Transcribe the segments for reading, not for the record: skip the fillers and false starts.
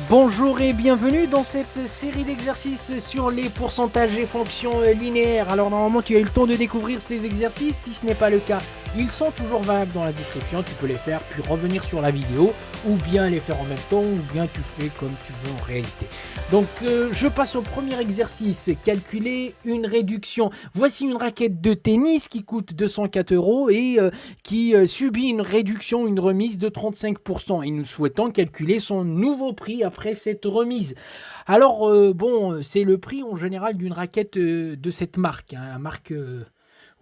Bonjour et bienvenue dans cette série d'exercices sur les pourcentages et fonctions linéaires. Alors normalement tu as eu le temps de découvrir ces exercices, si ce n'est pas le cas, ils sont toujours valables dans la description, tu peux les faire puis revenir sur la vidéo ou bien les faire en même temps ou bien tu fais comme tu veux en réalité. Donc je passe au premier exercice, calculer une réduction. Voici une raquette de tennis qui coûte 204 € et qui subit une réduction, une remise de 35% et nous souhaitons calculer son nouveau prix après cette remise. Alors bon, c'est le prix en général d'une raquette de cette marque, hein, la marque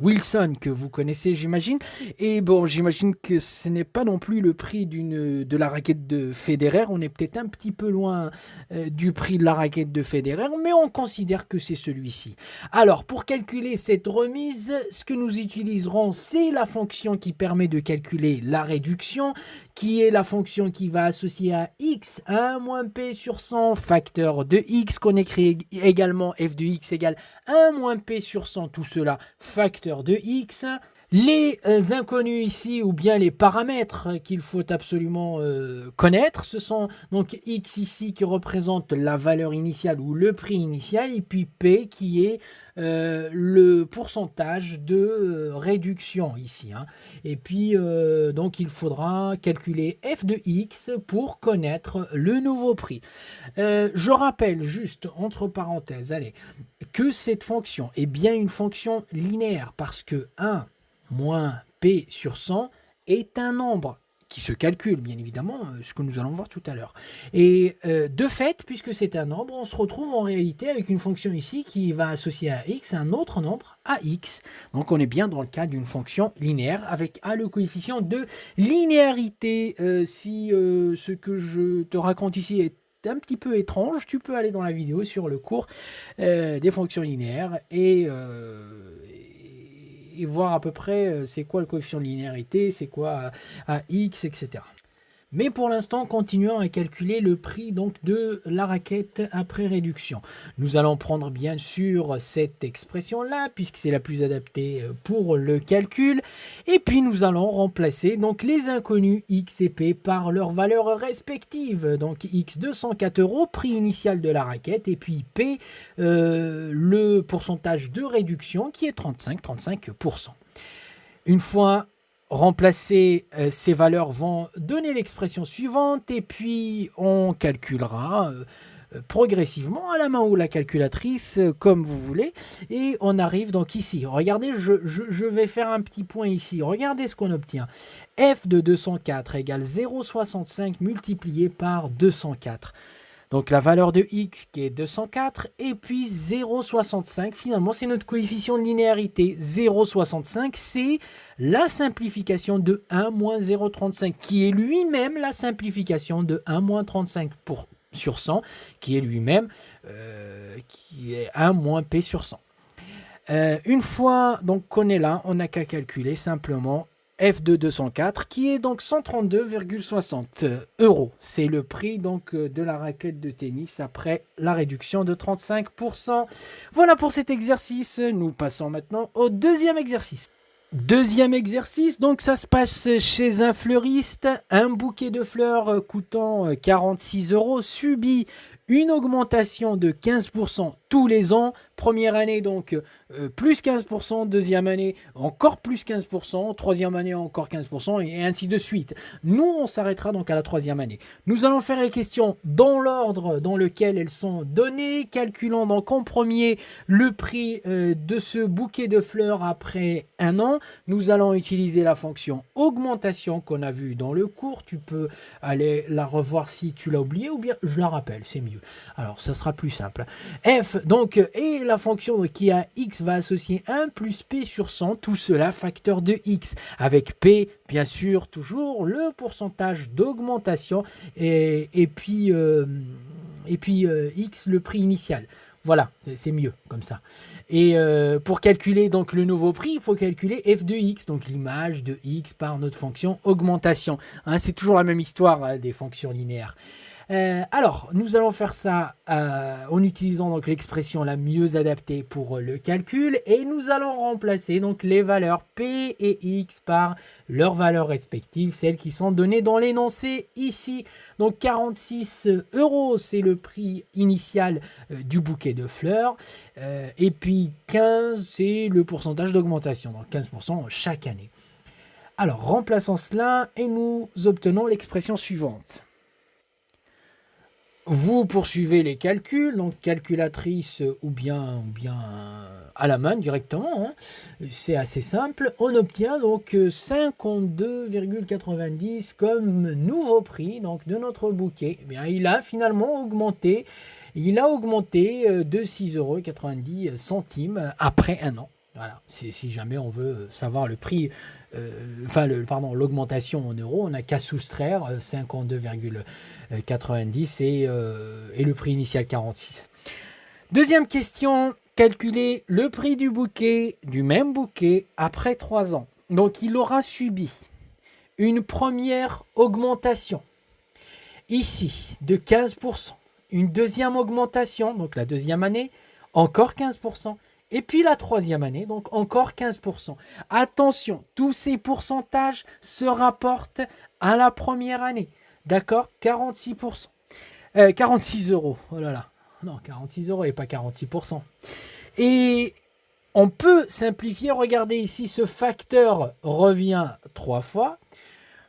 Wilson que vous connaissez j'imagine. Et bon, j'imagine que ce n'est pas non plus le prix de la raquette de Federer. On est peut-être un petit peu loin du prix de la raquette de Federer, mais on considère que c'est celui-ci. Alors, pour calculer cette remise, ce que nous utiliserons, c'est la fonction qui permet de calculer la réduction, qui est la fonction qui va associer à x 1 moins p sur 100 facteur de x, qu'on écrit également f de x égale 1 moins p sur 100, tout cela facteur de x. Les inconnus ici, ou bien les paramètres qu'il faut absolument connaître, ce sont donc x ici qui représente la valeur initiale ou le prix initial, et puis p qui est le pourcentage de réduction ici, hein. Et puis donc il faudra calculer f de x pour connaître le nouveau prix. Je rappelle juste entre parenthèses, allez, que cette fonction est bien une fonction linéaire parce que 1 moins p sur 100 est un nombre qui se calcule, bien évidemment, ce que nous allons voir tout à l'heure. Et de fait, puisque c'est un nombre, on se retrouve en réalité avec une fonction ici qui va associer à x un autre nombre, à x. Donc on est bien dans le cas d'une fonction linéaire avec a le coefficient de linéarité. Si ce que je te raconte ici est un petit peu étrange, tu peux aller dans la vidéo sur le cours des fonctions linéaires et voir à peu près c'est quoi le coefficient de linéarité, c'est quoi à x, etc. Mais pour l'instant, continuons à calculer le prix donc de la raquette après réduction. Nous allons prendre bien sûr cette expression-là, puisque c'est la plus adaptée pour le calcul. Et puis nous allons remplacer donc les inconnus x et p par leurs valeurs respectives. Donc x 204 €, prix initial de la raquette, et puis p, le pourcentage de réduction qui est 35%. Une fois remplacer ces valeurs vont donner l'expression suivante et puis on calculera progressivement à la main ou la calculatrice comme vous voulez et on arrive donc ici. Regardez, je vais faire un petit point ici. Regardez ce qu'on obtient. F de 204 égale 0,65 multiplié par 204. Donc la valeur de x qui est 204 et puis 0,65. Finalement, c'est notre coefficient de linéarité. 0,65, c'est la simplification de 1 moins 0,35 qui est lui-même la simplification de 1 moins 35 sur 100 qui est lui-même qui est 1 moins p sur 100. Une fois donc qu'on est là, on n'a qu'à calculer simplement f de 204 qui est donc 132,60 €. C'est le prix donc de la raquette de tennis après la réduction de 35%. Voilà pour cet exercice. Nous passons maintenant au deuxième exercice. Deuxième exercice, donc ça se passe chez un fleuriste. Un bouquet de fleurs coûtant 46 € subit une augmentation de 15% tous les ans. Première année, donc, plus 15%. Deuxième année, encore plus 15%. Troisième année, encore 15%. Et ainsi de suite. Nous, on s'arrêtera donc à la troisième année. Nous allons faire les questions dans l'ordre dans lequel elles sont données. Calculons donc en premier le prix de ce bouquet de fleurs après un an. Nous allons utiliser la fonction augmentation qu'on a vue dans le cours. Tu peux aller la revoir si tu l'as oublié ou bien je la rappelle, c'est mieux. Alors, ça sera plus simple. F, donc, et la fonction qui a x va associer 1 plus p sur 100, tout cela facteur de x. Avec p, bien sûr, toujours le pourcentage d'augmentation et puis x, le prix initial. Voilà, c'est mieux comme ça. Et pour calculer donc le nouveau prix, il faut calculer f de x, donc l'image de x par notre fonction augmentation. Hein, c'est toujours la même histoire des fonctions linéaires. Alors, nous allons faire ça en utilisant donc l'expression la mieux adaptée pour le calcul et nous allons remplacer donc les valeurs P et X par leurs valeurs respectives, celles qui sont données dans l'énoncé ici. Donc 46 euros, c'est le prix initial du bouquet de fleurs et puis 15, c'est le pourcentage d'augmentation, donc 15% chaque année. Alors, remplaçons cela et nous obtenons l'expression suivante. Vous poursuivez les calculs, donc calculatrice ou bien à la main directement, hein. C'est assez simple. On obtient donc 52,90 comme nouveau prix donc, de notre bouquet. Eh bien, il a finalement augmenté, de 6,90 € après un an. Voilà, si jamais on veut savoir le prix, l'augmentation en euros, on n'a qu'à soustraire 52,90 et le prix initial 46. Deuxième question, calculer le prix du même bouquet, après 3 ans. Donc il aura subi une première augmentation, ici, de 15%. Une deuxième augmentation, donc la deuxième année, encore 15%. Et puis la troisième année, donc encore 15%. Attention, tous ces pourcentages se rapportent à la première année. D'accord ? 46%. 46 euros. Oh là là. Non, 46 euros et pas 46%. Et on peut simplifier. Regardez ici, ce facteur revient 3 fois.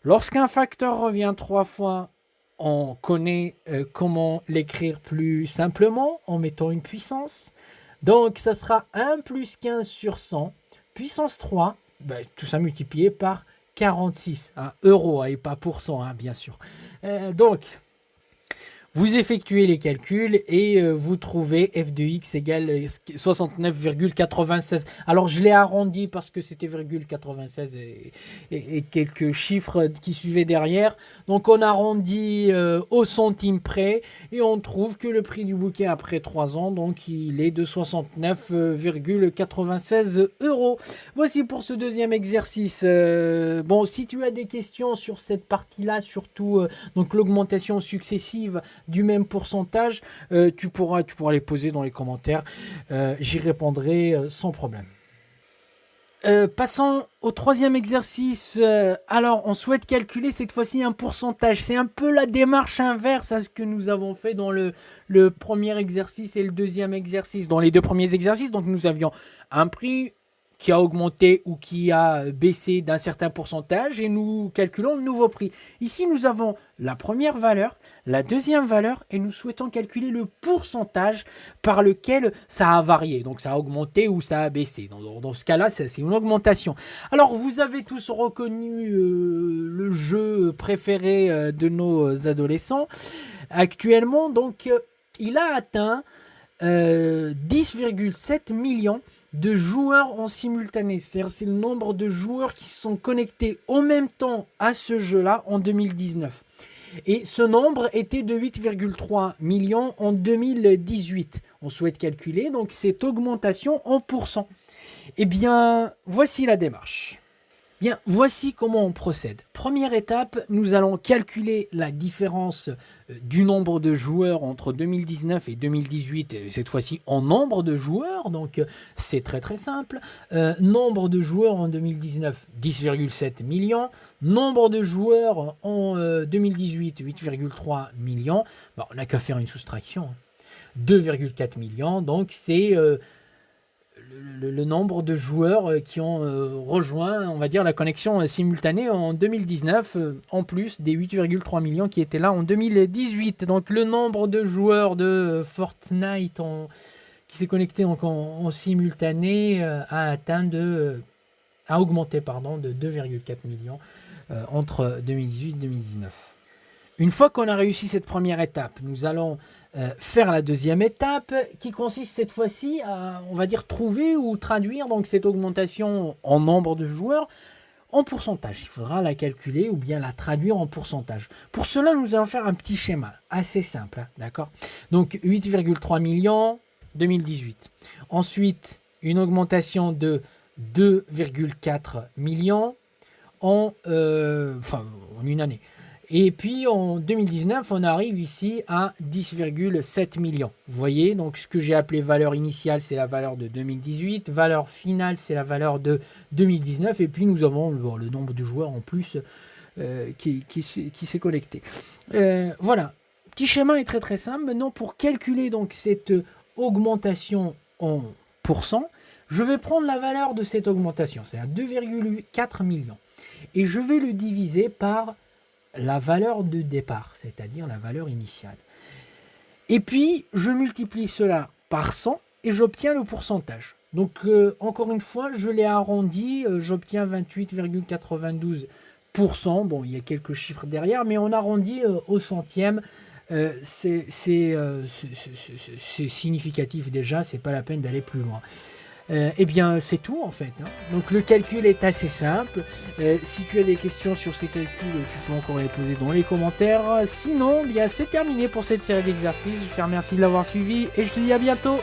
Lorsqu'un facteur revient 3 fois, on connaît comment l'écrire plus simplement en mettant une puissance. Donc, ça sera 1 plus 15 sur 100, puissance 3, tout ça multiplié par 46, euros, et pas pourcent, bien sûr. Donc, vous effectuez les calculs et vous trouvez f de x égale 69,96. Alors, je l'ai arrondi parce que c'était 96 et quelques chiffres qui suivaient derrière. Donc, on arrondit au centime près et on trouve que le prix du bouquet après 3 ans, donc il est de 69,96 €. Voici pour ce deuxième exercice. Bon, si tu as des questions sur cette partie-là, surtout donc l'augmentation successive du même pourcentage, tu pourras les poser dans les commentaires. J'y répondrai sans problème. Passons au troisième exercice. Alors, on souhaite calculer cette fois-ci un pourcentage. C'est un peu la démarche inverse à ce que nous avons fait dans le premier exercice et le deuxième exercice. Dans les deux premiers exercices, donc nous avions un prix qui a augmenté ou qui a baissé d'un certain pourcentage et nous calculons le nouveau prix. Ici, nous avons la première valeur, la deuxième valeur et nous souhaitons calculer le pourcentage par lequel ça a varié. Donc, ça a augmenté ou ça a baissé. Dans ce cas-là, c'est une augmentation. Alors, vous avez tous reconnu le jeu préféré de nos adolescents. Actuellement, donc, il a atteint 10,7 millions de joueurs en simultané. C'est-à-dire, c'est le nombre de joueurs qui se sont connectés en même temps à ce jeu-là en 2019. Et ce nombre était de 8,3 millions en 2018. On souhaite calculer donc cette augmentation en pourcent. Eh bien, voici la démarche. Bien, voici comment on procède. Première étape, nous allons calculer la différence du nombre de joueurs entre 2019 et 2018, cette fois-ci en nombre de joueurs, donc c'est très très simple. Nombre de joueurs en 2019, 10,7 millions. Nombre de joueurs en 2018, 8,3 millions. Bon, on n'a qu'à faire une soustraction. 2,4 millions, donc c'est le nombre de joueurs qui ont rejoint, on va dire, la connexion simultanée en 2019, en plus des 8,3 millions qui étaient là en 2018. Donc le nombre de joueurs de Fortnite qui s'est connecté en simultané a augmenté de 2,4 millions entre 2018 et 2019. Une fois qu'on a réussi cette première étape, nous allons faire la deuxième étape qui consiste cette fois-ci à, on va dire, trouver ou traduire donc cette augmentation en nombre de joueurs en pourcentage. Il faudra la calculer ou bien la traduire en pourcentage. Pour cela, nous allons faire un petit schéma assez simple, d'accord ? Donc 8,3 millions 2018. Ensuite, une augmentation de 2,4 millions en une année. Et puis en 2019, on arrive ici à 10,7 millions. Vous voyez, donc ce que j'ai appelé valeur initiale, c'est la valeur de 2018. Valeur finale, c'est la valeur de 2019. Et puis nous avons le nombre de joueurs en plus qui s'est connecté. Voilà, petit schéma est très très simple. Maintenant, pour calculer donc cette augmentation en pourcent, je vais prendre la valeur de cette augmentation, c'est à 2,4 millions. Et je vais le diviser par la valeur de départ, c'est-à-dire la valeur initiale. Et puis, je multiplie cela par 100 et j'obtiens le pourcentage. Donc, encore une fois, je l'ai arrondi, j'obtiens 28,92%. Bon, il y a quelques chiffres derrière, mais on arrondit au centième. C'est significatif déjà, c'est pas la peine d'aller plus loin. Eh bien, c'est tout en fait. Donc le calcul est assez simple. Si tu as des questions sur ces calculs, tu peux encore les poser dans les commentaires. Sinon, bien c'est terminé pour cette série d'exercices. Je te remercie de l'avoir suivi et je te dis à bientôt.